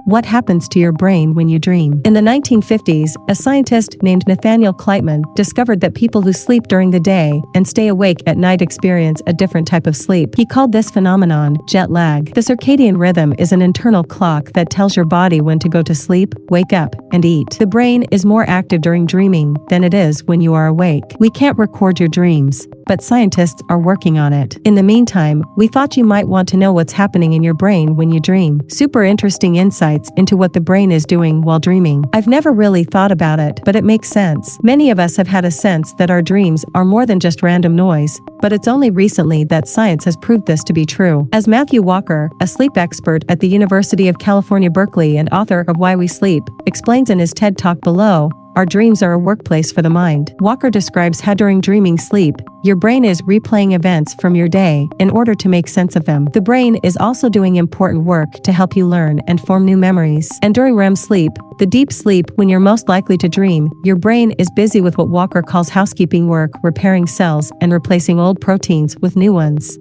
What happens to your brain when you dream? In the 1950s, a scientist named Nathaniel Kleitman discovered that people who sleep during the day and stay awake at night experience a different type of sleep. He called this phenomenon jet lag. The circadian rhythm is an internal clock that tells your body when to go to sleep, wake up, and eat. The brain is more active during dreaming than it is when you are awake. We can't record your dreams, but scientists are working on it. In the meantime, we thought you might want to know what's happening in your brain when you dream. Super interesting insights into what the brain is doing while dreaming. I've never really thought about it, but it makes sense. Many of us have had a sense that our dreams are more than just random noise, but it's only recently that science has proved this to be true. As Matthew Walker, a sleep expert at the University of California, Berkeley and author of Why We Sleep, explains in his TED Talk below, our dreams are a workplace for the mind. Walker describes how during dreaming sleep, your brain is replaying events from your day in order to make sense of them. The brain is also doing important work to help you learn and form new memories. And during REM sleep, the deep sleep when you're most likely to dream, your brain is busy with what Walker calls housekeeping work, repairing cells and replacing old proteins with new ones.